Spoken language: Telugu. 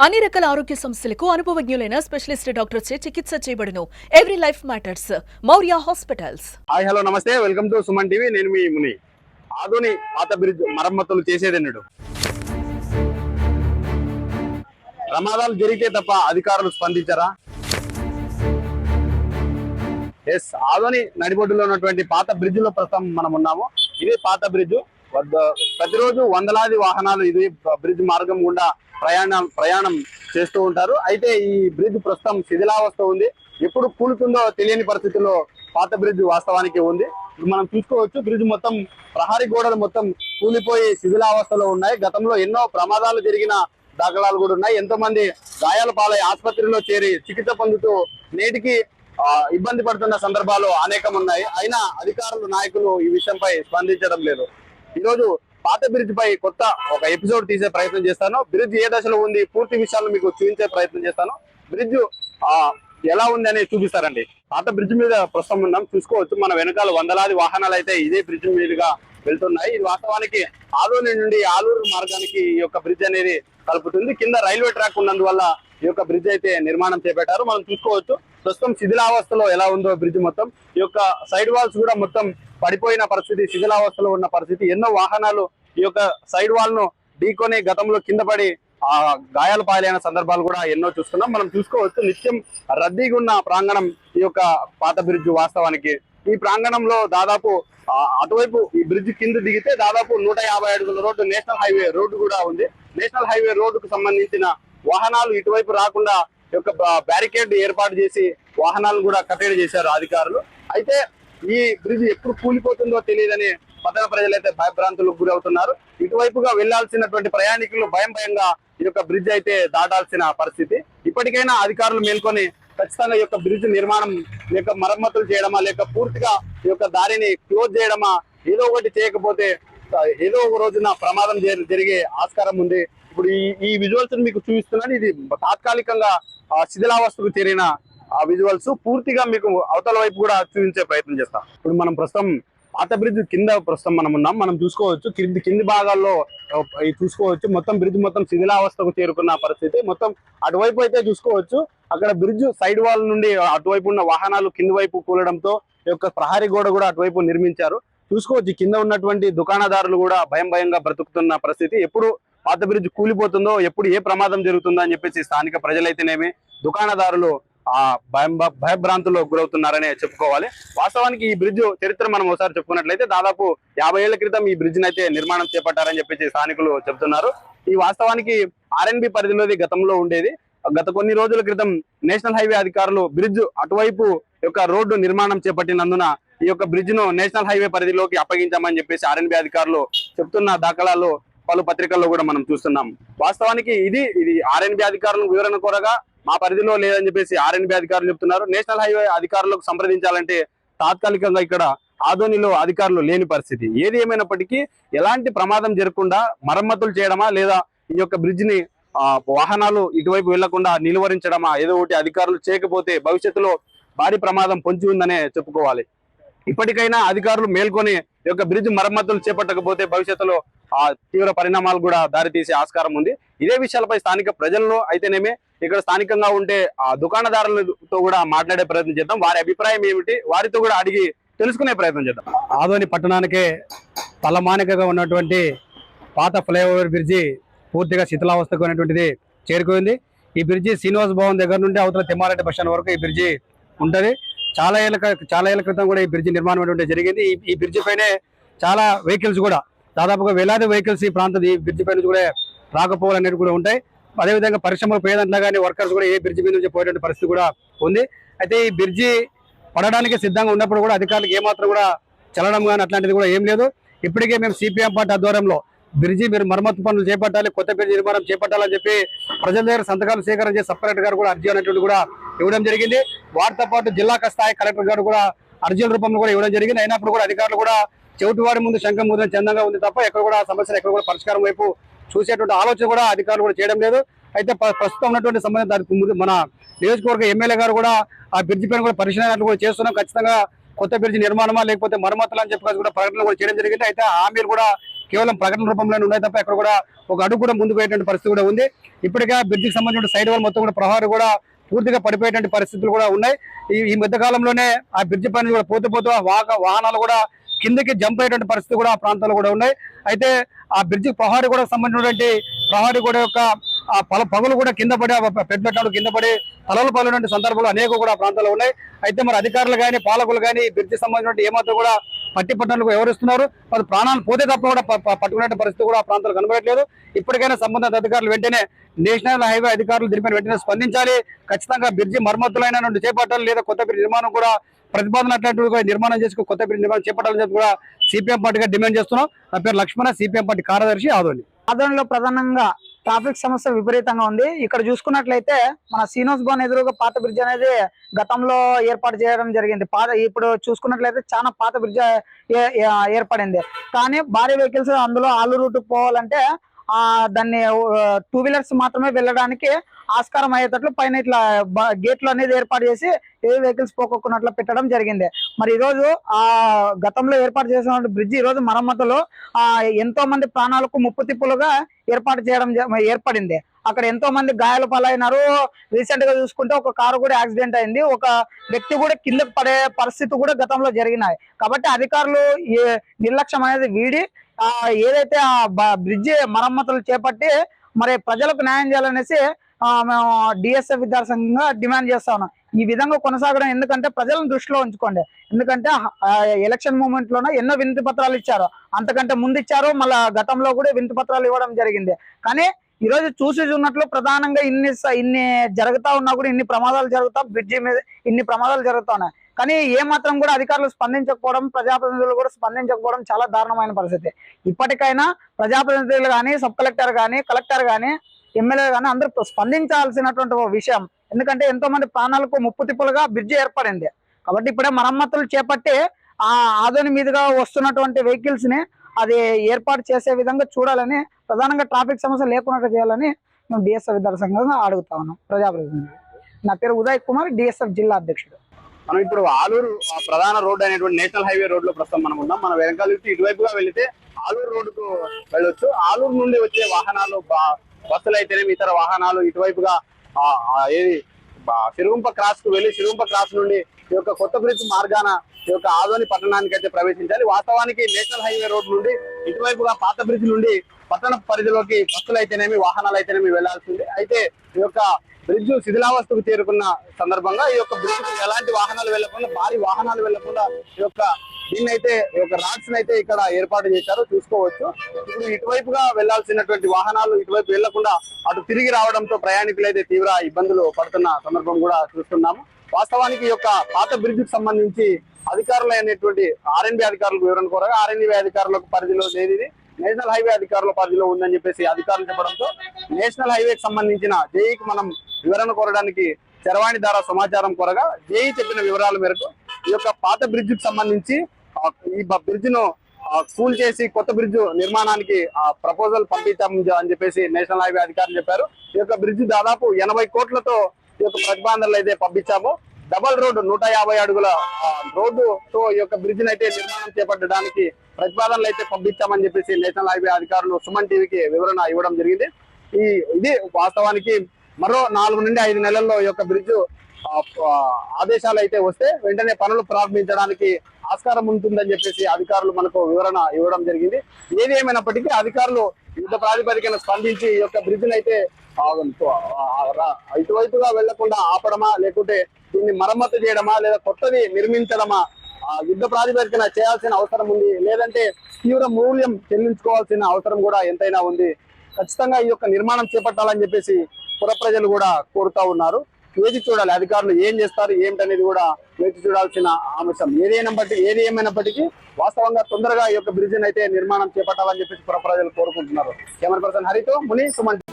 అన్ని రకాల ఆరోగ్య సమస్యలకు అనుభవజ్ఞులైన స్పెషలిస్ట్ డాక్టర్స్ చే చికిత్స చేయబడును. Every life matters. Maurya hospitals. Hi hello నమస్తే, వెల్కమ్ టు సుమన్ టీవీ. నేను మీ ముని. ఆధుని పాత బ్రిడ్జ్ మరమ్మతులు చేసేదెన్నడు. ప్రమాదాలు జరిగితే తప్ప అధికారులు స్పందించరా? ఎస్, ఆధుని నడిబొడ్డులో ఉన్నటువంటి పాత బ్రిడ్జ్ లో ప్రస్తుతం మనం ఉన్నాము. ఇదే పాత బ్రిడ్జ్ వద్ద ప్రతిరోజు వందలాది వాహనాలు ఇది బ్రిడ్జ్ మార్గం గుండా ప్రయాణం చేస్తూ ఉంటారు. అయితే ఈ బ్రిడ్జ్ ప్రస్తుతం శిథిలావస్థ ఉంది. ఎప్పుడు కూలుతుందో తెలియని పరిస్థితుల్లో పాత బ్రిడ్జ్ వాస్తవానికి ఉంది. మనం చూసుకోవచ్చు, బ్రిడ్జ్ మొత్తం ప్రహరీ గోడలు మొత్తం కూలిపోయి శిథిలావస్థలో ఉన్నాయి. గతంలో ఎన్నో ప్రమాదాలు జరిగిన దాఖలాలు కూడా ఉన్నాయి. ఎంతో మంది గాయాల పాలై ఆసుపత్రిలో చేరి చికిత్స పొందుతూ నేటికి ఇబ్బంది పడుతున్న సందర్భాలు అనేకం ఉన్నాయి. అయినా అధికారులు, నాయకులు ఈ విషయంపై స్పందించడం లేదు. ఈరోజు పాత బ్రిడ్జ్ పై కొత్త ఒక ఎపిసోడ్ తీసే ప్రయత్నం చేస్తాను. బ్రిడ్జ్ ఏ దశలో ఉంది, పూర్తి విషయాలు మీకు చూపించే ప్రయత్నం చేస్తాను. బ్రిడ్జ్ ఎలా ఉంది అనేది చూపిస్తారండి. పాత బ్రిడ్జ్ మీద ప్రస్తుతం ఉన్నాం. చూసుకోవచ్చు, మన వెనకాల వందలాది వాహనాలు అయితే ఇదే బ్రిడ్జ్ మీదుగా వెళ్తున్నాయి. ఇది వాస్తవానికి ఆదోని నుండి ఆలూరు మార్గానికి ఈ యొక్క బ్రిడ్జ్ అనేది కలుపుతుంది. కింద రైల్వే ట్రాక్ ఉన్నందువల్ల ఈ యొక్క బ్రిడ్జ్ అయితే నిర్మాణం చేపట్టారు. మనం చూసుకోవచ్చు ప్రస్తుతం శిథిలావస్థలో ఎలా ఉందో బ్రిడ్జ్ మొత్తం. ఈ యొక్క సైడ్ వాల్స్ కూడా మొత్తం పడిపోయిన పరిస్థితి, శిథిలావస్థలో ఉన్న పరిస్థితి. ఎన్నో వాహనాలు ఈ యొక్క సైడ్ వాల్ ను ఢీకొని గతంలో కింద పడి గాయాల పాలైన సందర్భాలు కూడా ఎన్నో చూస్తున్నాం. మనం చూసుకోవచ్చు, నిత్యం రద్దీగా ఉన్న ప్రాంగణం ఈ యొక్క పాత బ్రిడ్జ్ వాస్తవానికి. ఈ ప్రాంగణంలో దాదాపు అటువైపు ఈ బ్రిడ్జ్ కింద దిగితే దాదాపు 150 అడుగుల రోడ్డు, నేషనల్ హైవే రోడ్డు కూడా ఉంది. నేషనల్ హైవే రోడ్డుకు సంబంధించిన వాహనాలు ఇటువైపు రాకుండా ఈ యొక్క బ్యారికేడ్ ఏర్పాటు చేసి వాహనాలను కూడా కట్టడి చేశారు అధికారులు. అయితే ఈ బ్రిడ్జ్ ఎప్పుడు కూలిపోతుందో తెలియదని పట్టణ ప్రజలైతే భయభ్రాంతులకు గురవుతున్నారు. ఇటువైపుగా వెళ్లాల్సినటువంటి ప్రయాణికులు భయంగా ఈ యొక్క బ్రిడ్జ్ అయితే దాటాల్సిన పరిస్థితి. ఇప్పటికైనా అధికారులు మేల్కొని ఖచ్చితంగా ఈ యొక్క బ్రిడ్జ్ నిర్మాణం లేక మరమ్మతులు చేయడమా, లేక పూర్తిగా ఈ యొక్క దారిని క్లోజ్ చేయడమా, ఏదో ఒకటి చేయకపోతే ఏదో ఒక రోజున ప్రమాదం జరిగే ఆస్కారం ఉంది. ఇప్పుడు ఈ విజువల్స్ మీకు చూపిస్తున్నాను. ఇది తాత్కాలికంగా శిథిలావస్థకు చేరిన విజువల్స్. పూర్తిగా మీకు అవతల వైపు కూడా చూపించే ప్రయత్నం చేస్తాం. ఇప్పుడు మనం ప్రస్తుతం పాత బ్రిడ్జ్ కింద ప్రస్తుతం మనం ఉన్నాం. మనం చూసుకోవచ్చు, కింది భాగాల్లో చూసుకోవచ్చు మొత్తం బ్రిడ్జ్ మొత్తం శిథిలావస్థకు చేరుకున్న పరిస్థితి. మొత్తం అటువైపు అయితే చూసుకోవచ్చు, అక్కడ బ్రిడ్జ్ సైడ్ వాల్ నుండి అటువైపు ఉన్న వాహనాలు కింది వైపు కూలడంతో ఈ యొక్క ప్రహరీ గోడ కూడా అటువైపు నిర్మించారు. చూసుకోవచ్చు, కింద ఉన్నటువంటి దుకాణదారులు కూడా భయంగా బ్రతుకుతున్న పరిస్థితి. ఎప్పుడు పాత బ్రిడ్జ్ కూలిపోతుందో, ఎప్పుడు ఏ ప్రమాదం జరుగుతుందో అని చెప్పేసి స్థానిక ప్రజలైతేనేమి, దుకాణదారులు భయభ్రాంతులకు గురవుతున్నారనే చెప్పుకోవాలి. వాస్తవానికి ఈ బ్రిడ్జ్ చరిత్ర మనం ఒకసారి చెప్పుకున్నట్లయితే దాదాపు 50 ఏళ్ల క్రితం ఈ బ్రిడ్జ్ అయితే నిర్మాణం చేపట్టారని చెప్పేసి స్థానికులు చెప్తున్నారు. ఈ వాస్తవానికి ఆర్ఎన్బి పరిధిలోది గతంలో ఉండేది. గత కొన్ని రోజుల క్రితం నేషనల్ హైవే అధికారులు బ్రిడ్జ్ అటువైపు యొక్క రోడ్డు నిర్మాణం చేపట్టినందున ఈ యొక్క బ్రిడ్జ్ ను నేషనల్ హైవే పరిధిలోకి అప్పగించామని చెప్పేసి ఆర్ఎన్బి అధికారులు చెప్తున్న దాఖలాలు పలు పత్రికల్లో కూడా మనం చూస్తున్నాం. వాస్తవానికి ఇది ఆర్ఎన్బి అధికారులను వివరణ కోరగా మా పరిధిలో లేదని చెప్పేసి ఆర్ఎన్బి అధికారులు చెప్తున్నారు. నేషనల్ హైవే అధికారులకు సంప్రదించాలంటే తాత్కాలికంగా ఇక్కడ ఆదోనిలో అధికారులు లేని పరిస్థితి. ఏది ఏమైనప్పటికీ ఎలాంటి ప్రమాదం జరగకుండా మరమ్మతులు చేయడమా, లేదా ఈ యొక్క బ్రిడ్జ్ ని వాహనాలు ఇటువైపు వెళ్లకుండా నిలువరించడమా, ఏదో ఒకటి అధికారులు చేయకపోతే భవిష్యత్తులో భారీ ప్రమాదం పొంచి ఉందనే చెప్పుకోవాలి. ఇప్పటికైనా అధికారులు మేల్కొని ఈ యొక్క బ్రిడ్జ్ మరమ్మతులు చేపట్టకపోతే భవిష్యత్తులో తీవ్ర పరిణామాలు కూడా దారితీసే ఆస్కారం ఉంది. ఇదే విషయాలపై స్థానిక ప్రజల్లో అయితేనేమి, ఇక్కడ స్థానికంగా ఉంటే దుకాణదారులతో కూడా మాట్లాడే ప్రయత్నం చేద్దాం. వారి అభిప్రాయం ఏమిటి, వారితో కూడా అడిగి తెలుసుకునే ప్రయత్నం చేద్దాం. ఆదోని పట్టణానికే తలమానికగా ఉన్నటువంటి పాత ఫ్లైఓవర్ బ్రిడ్జి పూర్తిగా శిథిలావస్థకు అనేటువంటిది చేరుకుంది. ఈ బ్రిడ్జి శ్రీనివాస్ భవన్ దగ్గర నుండి అవతల తిమ్మారెడ్డి బస్ స్టాండ్ వరకు ఈ బ్రిడ్జి ఉంటుంది. చాలా ఏళ్ల క్రితం కూడా ఈ బ్రిడ్జి నిర్మాణం అనేటువంటి జరిగింది. ఈ బ్రిడ్జి పైనే చాలా వెహికల్స్ కూడా దాదాపుగా వేలాది వెహికల్స్ ఈ బ్రిడ్జి పై నుంచి కూడా రాకపోవాలనేవి కూడా ఉంటాయి. అదేవిధంగా పరిశ్రమలు పేదంట్లా కానీ వర్కర్స్ కూడా ఏ బ్రిడ్జి మీద నుంచి పోయేటువంటి పరిస్థితి కూడా ఉంది. అయితే ఈ బ్రిడ్జి పడడానికి సిద్ధంగా ఉన్నప్పుడు కూడా అధికారులకు ఏమాత్రం కూడా చలనం కానీ అట్లాంటిది కూడా ఏం లేదు. ఇప్పటికే మేము సిపిఎం పార్టీ ఆధ్వర్యంలో బ్రిడ్జి మీరు మరమ్మతు పనులు చేపట్టాలి, కొత్త బ్రిడ్జి నిర్మాణం చేపట్టాలని చెప్పి ప్రజల దగ్గర సంతకాలు సేకరణ చేసి సపరేట్ గారు కూడా అర్జీ అనేటువంటి కూడా ఇవ్వడం జరిగింది. వాటితో పాటు జిల్లా స్థాయి కలెక్టర్ గారు కూడా అర్జీల రూపంలో కూడా ఇవ్వడం జరిగింది. అయినప్పుడు కూడా అధికారులు కూడా చెవిటి వారి ముందు శంఖం ముద్ర చందంగా ఉంది తప్ప ఎక్కడ కూడా సమస్యలు ఎక్కడ కూడా పరిష్కారం వైపు చూసేటువంటి ఆలోచన కూడా అధికారులు కూడా చేయడం లేదు. అయితే ప్రస్తుతం ఉన్నటువంటి సంబంధిత మన నియోజకవర్గ ఎమ్మెల్యే గారు కూడా ఆ బ్రిడ్జి పైన కూడా పరిశీలన కూడా చేస్తున్నాం. ఖచ్చితంగా కొత్త బ్రిడ్జి నిర్మాణమా లేకపోతే మరమ్మతులు అని చెప్పి కూడా ప్రకటన కూడా చేయడం జరిగింది. అయితే హామీలు కూడా కేవలం ప్రకటన రూపంలోనే ఉన్నాయి తప్ప ఎక్కడ కూడా ఒక అడుగు కూడా ముందుకు పోయేటువంటి పరిస్థితి కూడా ఉంది. ఇప్పటికే బ్రిడ్జికి సంబంధించిన సైడ్ వాల్ మొత్తం కూడా ప్రహారీ కూడా పూర్తిగా పడిపోయేటువంటి పరిస్థితులు కూడా ఉన్నాయి. ఈ మధ్య కాలంలోనే ఆ బ్రిడ్జి పని కూడా పోతూ వాహనాలు కూడా కిందకి జంప్ అయ్యేటువంటి పరిస్థితి కూడా ఆ ప్రాంతాల్లో కూడా ఉన్నాయి. అయితే ఆ బ్రిడ్జి ప్రహారీ కూడా సంబంధించినటువంటి ప్రహారీ కూడా యొక్క ఆ పగులు కూడా కింద పడి పెట్టినట్లు కింద పడి తలలు పడినటువంటి సందర్భాలు అనేక కూడా ప్రాంతాల్లో ఉన్నాయి. అయితే మరి అధికారులు కానీ పాలకులు కానీ బ్రిడ్జి సంబంధించిన ఏమాత్రం కూడా పట్టణాలకు వ్యవహరిస్తున్నారు. మరి ప్రాణాలు పోతే తప్ప కూడా పట్టుకునే పరిస్థితి కూడా ఆ ప్రాంతాలు కనబడట్లేదు. ఇప్పటికైనా సంబంధిత అధికారులు వెంటనే నేషనల్ హైవే అధికారులు దీనిపైన వెంటనే స్పందించాలి. ఖచ్చితంగా బ్రిడ్జి మరమ్మతులైన చేపట్టాలి, లేదా కొత్త బ్రిడ్జి నిర్మాణం కూడా ప్రతిపాదన అట్లాంటివి నిర్మాణం చేసుకుని కొత్త బ్రిడ్జి నిర్మాణం చేపట్టాలని చెప్పి కూడా సిపిఎం పార్టీగా డిమాండ్ చేస్తున్నాం. నా పేరు లక్ష్మణ, సిపిఎం పార్టీ కార్యదర్శి ఆదోని. ఆదోనిలో ప్రధానంగా ట్రాఫిక్ సమస్య విపరీతంగా ఉంది. ఇక్కడ చూసుకున్నట్లయితే మన సీనోస్ భవన్ ఎదురుగా పాత బ్రిడ్జ్ అనేది గతంలో ఏర్పాటు చేయడం జరిగింది. ఇప్పుడు చూసుకున్నట్లయితే చాలా పాత బ్రిడ్జ్ ఏర్పడింది. కానీ భారీ వెహికల్స్ అందులో ఆలు రూట్ పోవాలంటే దాన్ని 2 వీలర్స్ మాత్రమే వెళ్ళడానికి ఆస్కారం అయ్యేటట్లు పైన ఇట్లా గేట్లు అనేది ఏర్పాటు చేసి ఏ వెహికల్స్ పోకొక్కున్నట్లు పెట్టడం జరిగింది. మరి ఈ రోజు ఆ గతంలో ఏర్పాటు చేసిన బ్రిడ్జి ఈ రోజు మరమ్మతులు ఎంతో మంది ప్రాణాలకు ముప్పు తిప్పులుగా ఏర్పడింది. అక్కడ ఎంతో మంది గాయాల పాలైనారు. రీసెంట్ గా చూసుకుంటే ఒక కారు కూడా యాక్సిడెంట్ అయింది. ఒక వ్యక్తి కూడా కిందకు పడే పరిస్థితి కూడా గతంలో జరిగినాయి. కాబట్టి అధికారులు నిర్లక్ష్యం అనేది వీడి ఏదైతే ఆ బ్రిడ్జి మరమ్మతులు చేపట్టి మరి ప్రజలకు న్యాయం చేయాలనేసి మేము డిఎస్ఎఫ్ విద్యార్థి సంఘంగా డిమాండ్ చేస్తా ఉన్నాం. ఈ విధంగా కొనసాగడం ఎందుకంటే ప్రజలను దృష్టిలో ఉంచుకోండి. ఎందుకంటే ఎలక్షన్ మూమెంట్ లోనే ఎన్నో వినతి పత్రాలు ఇచ్చారు, అంతకంటే ముందు ఇచ్చారు, మళ్ళా గతంలో కూడా వినతి పత్రాలు ఇవ్వడం జరిగింది. కానీ ఈ రోజు చూసినట్లు ప్రధానంగా ఇన్ని జరుగుతా ఉన్నా కూడా ఇన్ని ప్రమాదాలు బ్రిడ్జి మీద ఇన్ని ప్రమాదాలు జరుగుతా ఉన్నాయి. కానీ ఏ మాత్రం కూడా అధికారులు స్పందించకపోవడం, ప్రజాప్రతినిధులు కూడా స్పందించకపోవడం చాలా దారుణమైన పరిస్థితి. ఇప్పటికైనా ప్రజాప్రతినిధులు కానీ, సబ్ కలెక్టర్ కానీ, కలెక్టర్ కానీ, ఎమ్మెల్యే కానీ అందరూ స్పందించాల్సినటువంటి విషయం. ఎందుకంటే ఎంతో మంది ప్రాణాలకు ముప్పు తిప్పులుగా బ్రిడ్జి ఏర్పడింది. కాబట్టి ఇప్పుడే మరమ్మతులు చేపట్టి ఆదోని మీదుగా వస్తున్నటువంటి వెహికల్స్ ని అది ఏర్పాటు చేసే విధంగా చూడాలని, ప్రధానంగా ట్రాఫిక్ సమస్య లేకుండా చేయాలని మేము డిఎస్ఎఫ్ విద్యార్థి సంఘంగా అడుగుతా ఉన్నాం ప్రజాప్రతినిధులు. నా పేరు ఉదయ్ కుమార్, డిఎస్ఎఫ్ జిల్లా అధ్యక్షుడు. మనం ఇప్పుడు ఆలూరు ప్రధాన రోడ్డు అయినటువంటి నేషనల్ హైవే రోడ్ లో ప్రస్తుతం మనం ఉన్నాం. మనం వెనకాల ఇటువైపుగా వెళితే ఆలూరు రోడ్డుకు వెళ్ళొచ్చు. ఆలూరు నుండి వచ్చే వాహనాలు, బస్సులు అయితేనేమి ఇతర వాహనాలు ఇటువైపుగా ఏది సిరుగుంప క్రాస్ కు వెళ్ళి సిరుగుంప క్రాస్ నుండి ఈ యొక్క కొత్త బ్రిడ్జ్ మార్గాన ఈ యొక్క ఆదోని పట్టణానికి అయితే ప్రవేశించాలి. వాస్తవానికి నేషనల్ హైవే రోడ్ నుండి ఇటువైపుగా పాత బ్రిడ్జ్ నుండి పట్టణ పరిధిలోకి బస్సులు అయితేనేమి వాహనాలు అయితేనేమి వెళ్లాల్సింది. అయితే ఈ యొక్క బ్రిడ్జ్ శిథిలావస్థకు చేరుకున్న సందర్భంగా ఈ యొక్క బ్రిడ్జ్ ఎలాంటి వాహనాలు వెళ్లకుండా, భారీ వాహనాలు వెళ్లకుండా ఈ యొక్క రాడ్స్ అయితే ఇక్కడ ఏర్పాటు చేశారు, చూసుకోవచ్చు. ఇప్పుడు ఇటువైపుగా వెళ్లాల్సినటువంటి వాహనాలు ఇటువైపు వెళ్లకుండా అటు తిరిగి రావడంతో ప్రయాణికులు అయితే తీవ్ర ఇబ్బందులు పడుతున్న సందర్భం కూడా చూస్తున్నాము. వాస్తవానికి ఈ యొక్క పాత బ్రిడ్జ్ కి సంబంధించి అధికారులు అయినటువంటి ఆర్ఎన్బి అధికారులకు వివరణ కోరగా ఆర్ఎన్బి అధికారులకు పరిధిలో లేదు, ఇది నేషనల్ హైవే అధికారుల పరిధిలో ఉందని చెప్పేసి అధికారులు చెప్పడంతో నేషనల్ హైవేకి సంబంధించిన జేఈకి మనం వివరణ కోరడానికి చరవాణి ద్వారా సమాచారం కోరగా జేఈ చెప్పిన వివరాల మేరకు ఈ యొక్క పాత బ్రిడ్జ్ కి సంబంధించి ఈ బ్రిడ్జ్ ను కూల్ చేసి కొత్త బ్రిడ్జ్ నిర్మాణానికి ప్రపోజల్ పంపించాము అని చెప్పేసి నేషనల్ హైవే అధికారులు చెప్పారు. ఈ యొక్క బ్రిడ్జ్ దాదాపు 80 కోట్లతో ఈ యొక్క ప్రతిపాదనలు అయితే పంపించాము. డబల్ రోడ్డు 150 అడుగుల రోడ్డుతో ఈ యొక్క బ్రిడ్జ్ అయితే నిర్మాణం చేపట్టడానికి ప్రతిపాదనలు అయితే పంపించామని చెప్పేసి నేషనల్ హైవే అధికారులు సుమన్ టీవీకి వివరణ ఇవ్వడం జరిగింది. ఇది వాస్తవానికి మరో 4 నుండి 5 నెలల్లో ఈ యొక్క బ్రిడ్జ్ ఆదేశాలు అయితే వస్తే వెంటనే పనులు ప్రారంభించడానికి ఆస్కారం ఉంటుందని చెప్పేసి అధికారులు మనకు వివరణ ఇవ్వడం జరిగింది. ఏది ఏమైనప్పటికీ అధికారులు యుద్ధ ప్రాతిపదికన స్పందించి ఈ యొక్క బ్రిడ్జ్ అయితే ఇటువైపుగా వెళ్లకుండా ఆపడమా, లేకుంటే దీన్ని మరమ్మతు చేయడమా, లేదా కొత్తది నిర్మించడమా యుద్ధ ప్రాతిపదికన చేయాల్సిన అవసరం ఉంది, లేదంటే తీవ్ర మూల్యం చెల్లించుకోవాల్సిన అవసరం కూడా ఎంతైనా ఉంది. ఖచ్చితంగా ఈ యొక్క నిర్మాణం చేపట్టాలని చెప్పేసి పుర ప్రజలు కూడా కోరుతా ఉన్నారు. వేచి చూడాలి అధికారులు ఏం చేస్తారు ఏమిటనేది కూడా వేచి చూడాల్సిన అంశం. ఏది ఏమైనప్పటికీ వాస్తవంగా తొందరగా ఈ యొక్క బ్రిడ్జ్ అయితే నిర్మాణం చేపట్టాలని చెప్పేసి పుర ప్రజలు కోరుకుంటున్నారు. కెమెరా పర్సన్ హరితో ముని, సుమన్.